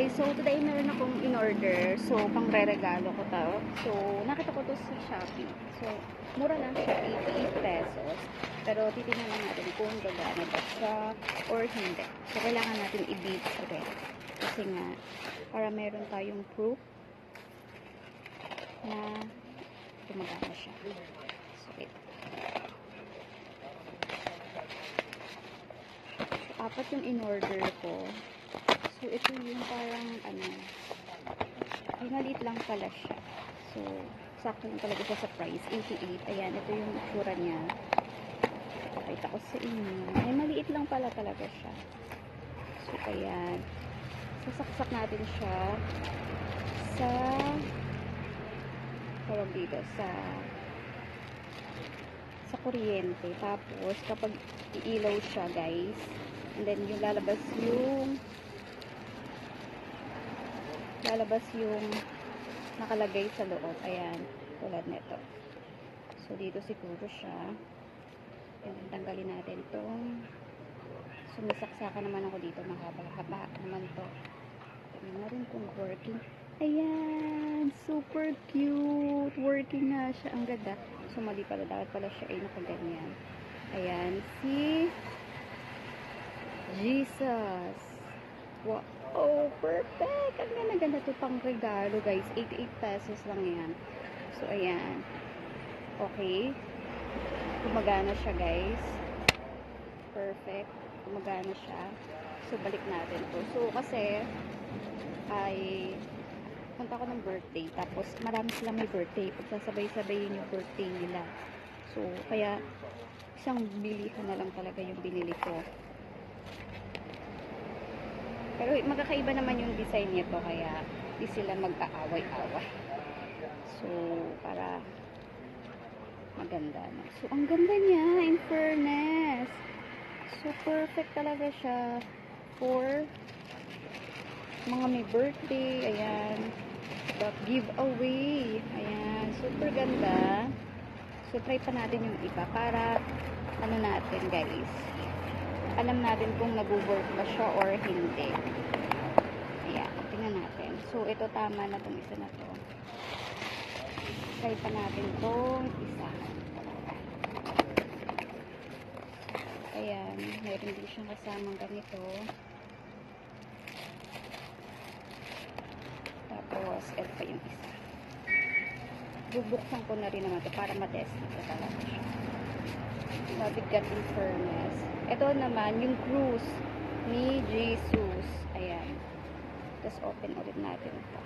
guys, so today meron akong in-order. So, pang re-regalo ko to. So, nakita ko to sa Shopee. So, mura lang siya, 88 pesos. Pero, titignan lang natin kung gagana ba siya or hindi. So, kailangan natin i-beat ulit. Kasi nga, para meron tayong proof na gumagana siya. So, wait. So, apat yung in-order ko. So, ito yung parang, maliit lang pala siya. So, sakto lang talaga siya sa price, 88. Ayan, ito yung itsura niya. Pakita ko sa inyo. Ay, maliit lang pala talaga siya. So, ayan. Sasaksak natin siya sa, tawag dito, sa kuryente. Tapos, kapag iilaw siya, guys, and then yung lalabas yung nakalagay sa loob. Ayan, tulad nito. So, dito siguro siya. Ayan, tanggalin natin itong sumisaksakan naman ako dito. Mahaba naman to. Tingnan na rin kung working. Ayan, super cute. Working na siya. Ang ganda. So, mali pala. Dapat pala siya ay nakaganyan. Ayan, si Jesus. Wow. Oh, perfect! Ang ganda ito pang regalo, guys. 88 pesos lang yan. So, ayan. Okay. Gumagana siya, guys. Perfect. Gumagana siya. So, balik natin to. So, kasi, ay, punta ko ng birthday. Tapos, marami silang may birthday. Pagsasabay-sabayin yung birthday nila. So, kaya, isang bilihan na lang talaga yung binili ko. Pero magkakaiba naman yung design nito, kaya di sila mag-aaway-away. So, para maganda na. So, ang ganda niya, in fairness. So, perfect talaga siya for mga may birthday. Ayan. The giveaway. Ayan. Super ganda. So, try pa natin yung iba para ano natin, guys. Alam natin kung nag-work ba siya or hindi. Ayan, tingnan natin. So, ito tama na itong isa na to. Try pa natin itong isa. Ayan, meron din siyang kasamang ganito. Tapos, ito pa yung isa. Bubuksan ko na rin naman ito para matest ito talaga siya. Mabigat in fairness. Ito naman, yung cruise ni Jesus. Ayan. Tapos open ulit natin ito.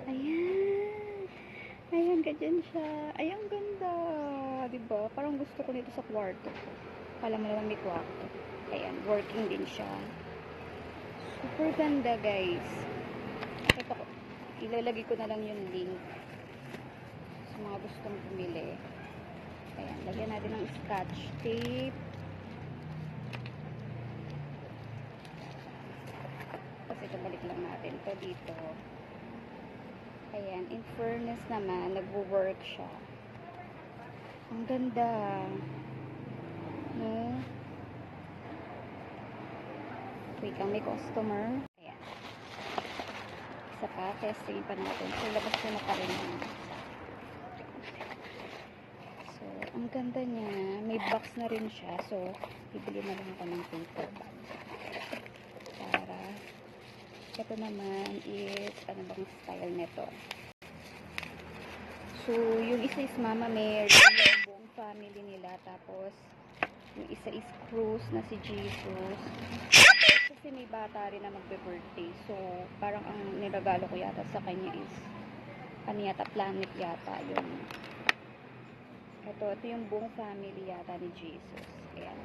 Ayan. Ayan, ganyan siya. Ayan, ganda. Diba? Parang gusto ko nito sa kwarto. Kala mo naman may kwarto. Ayan, working din siya. Super ganda, guys. Ito ko. Ilalagay ko na lang yung link sa mga gustong bumili. Ayan, lagyan natin ng scotch tape. Kasi ito, balik lang natin ito dito. Ayan, in fairness naman, nagwo-work siya. Ang ganda. No? Wait lang, may customer. Ayan. Isa pa, testingin pa natin. So, labas ko na pa rin. So, ang ganda niya. May box na rin siya. So, bibili na lang ako ng paper bag. Para, ito naman is, ano bang style nito? So, yung isa is Mama Mary, yung buong family nila. Tapos, yung isa is Cruz na si Jesus. Kasi may bata rin na magbe-birthday. So, parang ang niragalo ko yata sa kanya is ano yata, planet yata yung ito yung buong family yata ni Jesus. Ayan.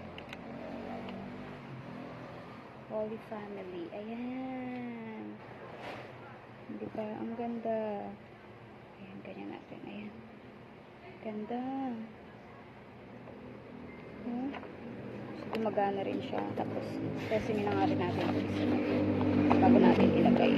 Holy Family. Ayan. Diba? Ang ganda. Ayan, ganyan natin. Ayan. Ganda. Hmm? Gumagana rin siya. Tapos, testingin na nga rin natin ito isa bago natin ilagay.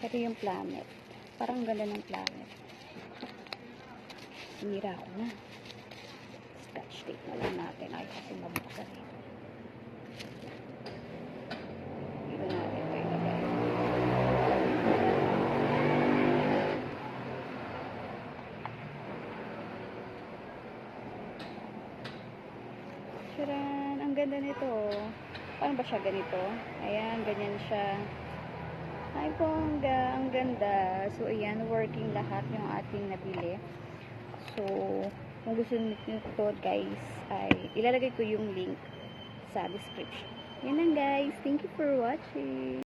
Ito yung planet. Parang ganda ng planet. Sinira ko na. Scotch tape na lang natin. Ay, kasi mabuksan eh. Dito natin ito ilagay. Charan! Ang ganda nito. Paano ba siya ganito? Ayan, ganyan siya. Ay, bongga. Ang ganda. So, ayan, working lahat yung ating nabili. So, kung gusto nyo ito, guys, ay ilalagay ko yung link sa description. Yan lang, guys. Thank you for watching.